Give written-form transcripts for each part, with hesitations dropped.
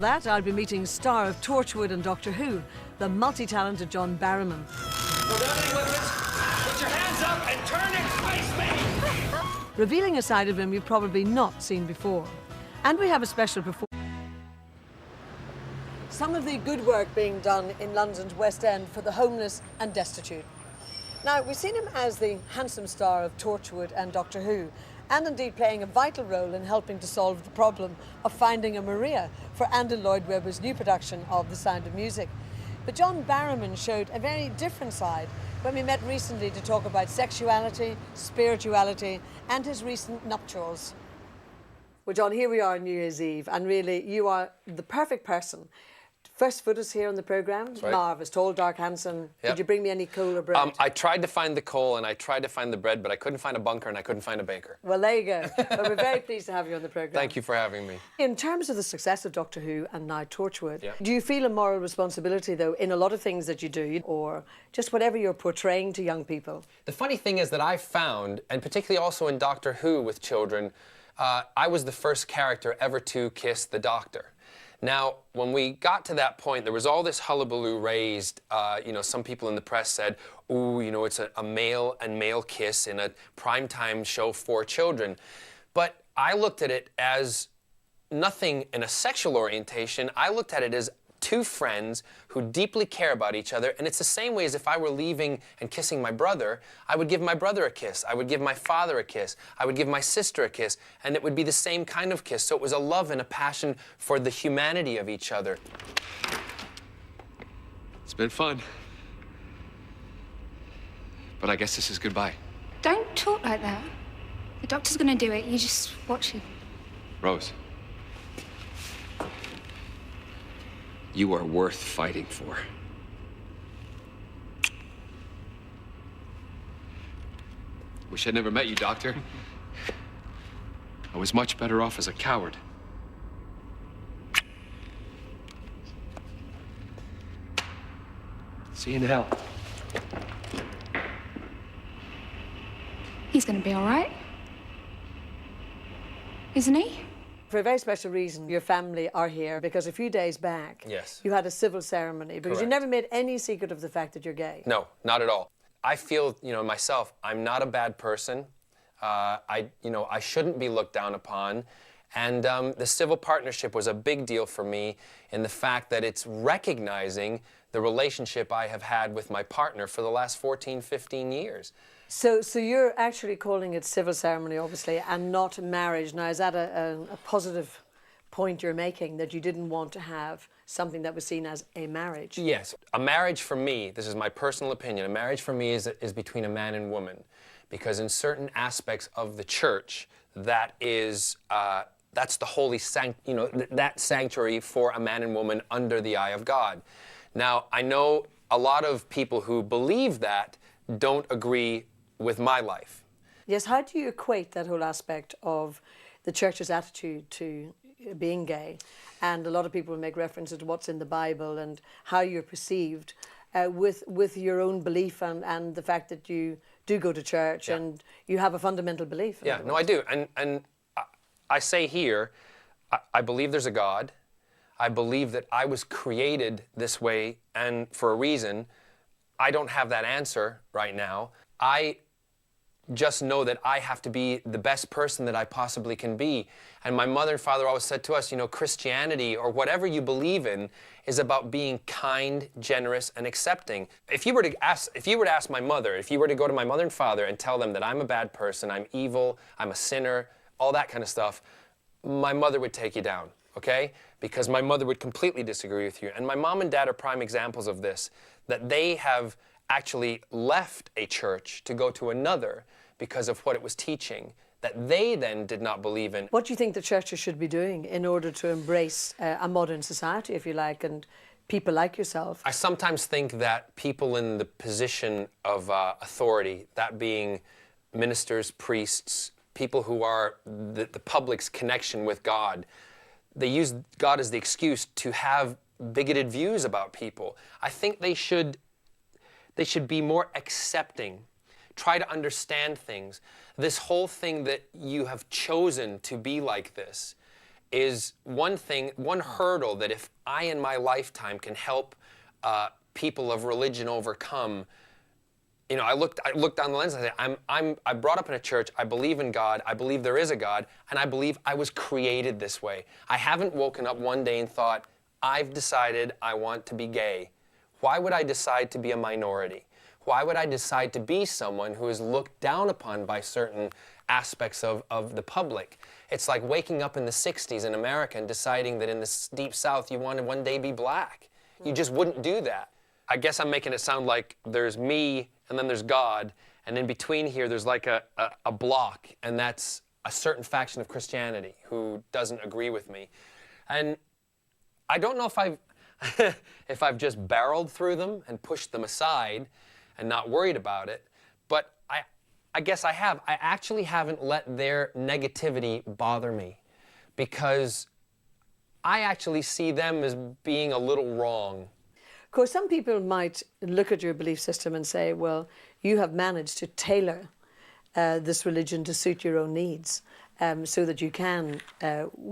That I'll be meeting star of Torchwood and Doctor Who, the multi-talented John Barrowman. Put your hands up and turn and face me! Revealing a side of him you've probably not seen before. And we have a special performance. Some of the good work being done in London's West End for the homeless and destitute. Now, we've seen him as the handsome star of Torchwood and Doctor Who, and indeed playing a vital role in helping to solve the problem of finding a Maria for Andrew Lloyd Webber's new production of The Sound of Music. But John Barrowman showed a very different side when we met recently to talk about sexuality, spirituality, and his recent nuptials. Well, John, here we are on New Year's Eve, and really, you are the perfect person. First photos here on the programme. Right. Marvellous, tall, dark, handsome. Yep. Did you bring me any coal or bread? I tried to find the coal and I tried to find the bread, but I couldn't find a bunker and I couldn't find a baker. Well, there you go. But we're very pleased to have you on the programme. Thank you for having me. In terms of the success of Doctor Who and now Torchwood, Yeah. do you feel a moral responsibility, though, in a lot of things that you do, or just whatever you're portraying to young people? The funny thing is that I found, and particularly also in Doctor Who with children, I was the first character ever to kiss the Doctor. Now, when we got to that point, there was all this hullabaloo raised. You know, some people in the press said, ooh, you know, it's a male and male kiss in a primetime show for children. But I looked at it as nothing in a sexual orientation. I looked at it as two friends who deeply care about each other, and it's the same way as if I were leaving and kissing my brother. I would give my brother a kiss, I would give my father a kiss, I would give my sister a kiss, and it would be the same kind of kiss. So it was a love and a passion for the humanity of each other. It's been fun. But I guess this is goodbye. Don't talk like that. The Doctor's gonna do it. You just watch him. Rose. You are worth fighting for. Wish I'd never met you, Doctor. I was much better off as a coward. See you in hell. He's gonna be all right. Isn't he? For a very special reason, your family are here, because a few days back, Yes. you had a civil ceremony, because you Correct. never made any secret of the fact that you're gay. No, not at all. I feel, you know, myself, I'm not a bad person. I shouldn't be looked down upon. And the civil partnership was a big deal for me in the fact that it's recognizing the relationship I have had with my partner for the last 14, 15 years. So you're actually calling it civil ceremony, obviously, and not marriage. Now, is that a positive point you're making, that you didn't want to have something that was seen as a marriage? Yes. A marriage for me, this is my personal opinion, a marriage for me is between a man and woman. Because in certain aspects of the church, that is, that's the holy that sanctuary for a man and woman under the eye of God. Now, I know a lot of people who believe that don't agree with my life. Yes, how do you equate that whole aspect of the church's attitude to being gay? And a lot of people make references to what's in the Bible and how you're perceived with your own belief and the fact that you do go to church, Yeah. and you have a fundamental belief. Yeah, no, I do. And I say here, I believe there's a God. I believe that I was created this way and for a reason. I don't have that answer right now. I just know that I have to be the best person that I possibly can be. And my mother and father always said to us, you know, Christianity or whatever you believe in is about being kind, generous, and accepting. If you were to ask my mother, if you were to go to my mother and father and tell them that I'm a bad person, I'm evil, I'm a sinner, all that kind of stuff, my mother would take you down, okay? Because my mother would completely disagree with you. And my mom and dad are prime examples of this, that they have actually left a church to go to another because of what it was teaching that they then did not believe in. What do you think the churches should be doing in order to embrace a modern society, if you like, and people like yourself? I sometimes think that people in the position of authority, that being ministers, priests, people who are the public's connection with God, they use God as the excuse to have bigoted views about people. I think they should be more accepting, try to understand things. This whole thing that you have chosen to be like this is one thing, one hurdle that if I in my lifetime can help people of religion overcome. You know, I looked down the lens and I said, I'm brought up in a church, I believe in God, I believe there is a God, and I believe I was created this way. I haven't woken up one day and thought, I've decided I want to be gay. Why would I decide to be a minority? Why would I decide to be someone who is looked down upon by certain aspects of the public? It's like waking up in the 60s in America and deciding that in the Deep South you want to one day be black. You just wouldn't do that. I guess I'm making it sound like there's me and then there's God, and in between here there's like a block, and that's a certain faction of Christianity who doesn't agree with me. And I don't know if I've if I've just barreled through them and pushed them aside and not worried about it, but I guess I have. I actually haven't let their negativity bother me, because I actually see them as being a little wrong. Of course, some people might look at your belief system and say, well, you have managed to tailor this religion to suit your own needs, so that you can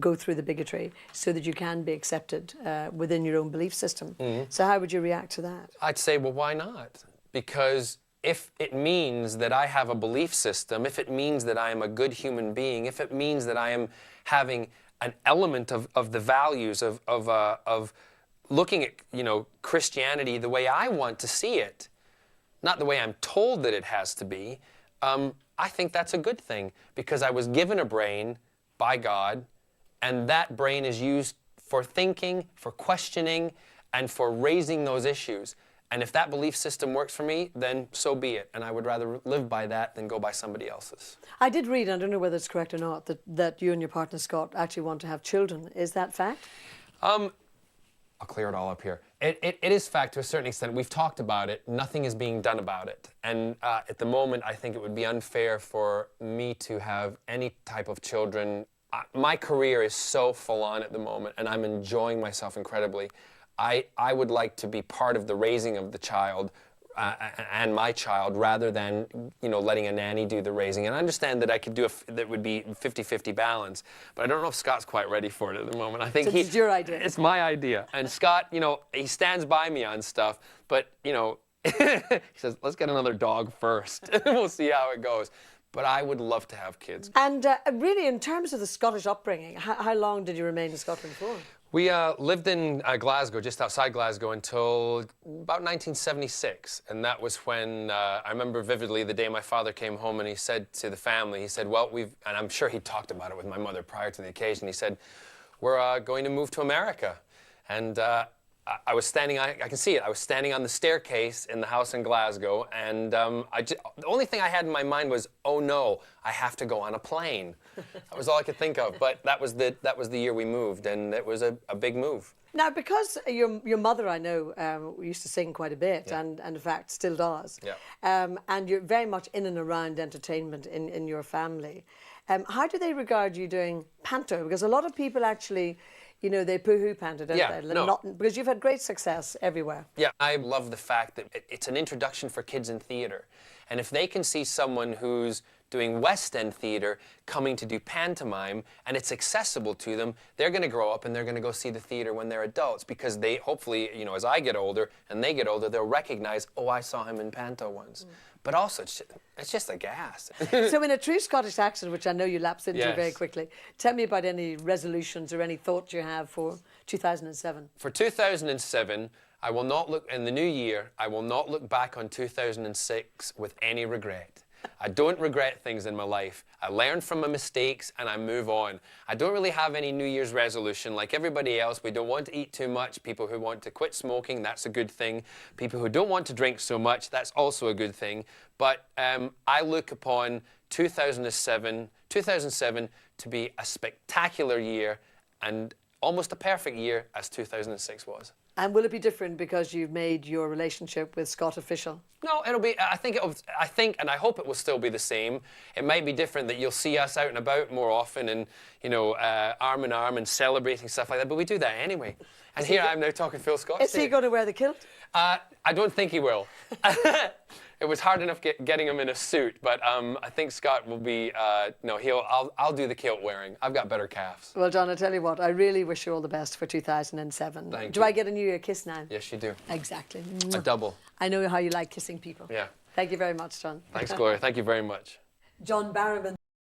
go through the bigotry, so that you can be accepted within your own belief system. So how would you react to that? I'd say, well, why not? Because if it means that I have a belief system, if it means that I am a good human being, if it means that I am having an element of the values of looking at, you know, Christianity the way I want to see it, not the way I'm told that it has to be, I think that's a good thing, because I was given a brain by God, and that brain is used for thinking, for questioning, and for raising those issues. And if that belief system works for me, then so be it. And I would rather live by that than go by somebody else's. I did read, I don't know whether it's correct or not, that you and your partner Scott actually want to have children. Is that fact? I'll clear it all up here. It is fact to a certain extent. We've talked about it. Nothing is being done about it. And at the moment, I think it would be unfair for me to have any type of children. My career is so full on at the moment, and I'm enjoying myself incredibly. I would like to be part of the raising of the child and my child, rather than, you know, letting a nanny do the raising. And I understand that I could do that would be 50-50 balance, but I don't know if Scott's quite ready for it at the moment. I think so it's your idea. It's my idea. And Scott, you know, he stands by me on stuff, but, you know, he says, let's get another dog first. We'll see how it goes. But I would love to have kids. And really, in terms of the Scottish upbringing, how long did you remain in Scotland for? We lived in Glasgow, just outside Glasgow, until about 1976. And that was when, I remember vividly the day my father came home and he said to the family, he said, well, and I'm sure he talked about it with my mother prior to the occasion, he said, we're going to move to America. And I was standing, I can see it, I was standing on the staircase in the house in Glasgow, and the only thing I had in my mind was, oh no, I have to go on a plane. That was all I could think of, but that was the year we moved, and it was a big move. Now, because your mother, I know, used to sing quite a bit, Yeah. and in fact still does, Yeah. and you're very much in and around entertainment in your family, how do they regard you doing panto? Because a lot of people actually, you know, they poo-hoo panto, don't Yeah, they? no. Because you've had great success everywhere. Yeah, I love the fact that it's an introduction for kids in theatre. And if they can see someone who's doing West End theatre coming to do pantomime, and it's accessible to them, they're going to grow up and they're going to go see the theatre when they're adults, because they hopefully, you know, as I get older and they get older, they'll recognize, oh, I saw him in panto once. But also, it's just a gas. So in a true Scottish accent, which I know you lapse into Yes. very quickly, tell me about any resolutions or any thoughts you have for 2007. For 2007, I will not look, in the new year, I will not look back on 2006 with any regret. I don't regret things in my life. I learn from my mistakes and I move on. I don't really have any New Year's resolution. Like everybody else, we don't want to eat too much. People who want to quit smoking, that's a good thing. People who don't want to drink so much, that's also a good thing. But I look upon 2007 to be a spectacular year and almost a perfect year, as 2006 was. And will it be different because you've made your relationship with Scott official? No, it'll be. I think, and I hope it will still be the same. It might be different that you'll see us out and about more often, and you know, arm in arm and celebrating stuff like that. But we do that anyway. And here I am now talking Phil Scott. Is he going to wear the kilt? I don't think he will. It was hard enough getting him in a suit, but I think Scott will be, no, I'll do the kilt wearing. I've got better calves. Well, John, I tell you what, I really wish you all the best for 2007. Thank Do you. I get a New Year kiss now? Yes, you do. Exactly. A double. I know how you like kissing people. Yeah. Thank you very much, John. Thanks, Gloria. Thank you very much. John Barrowman.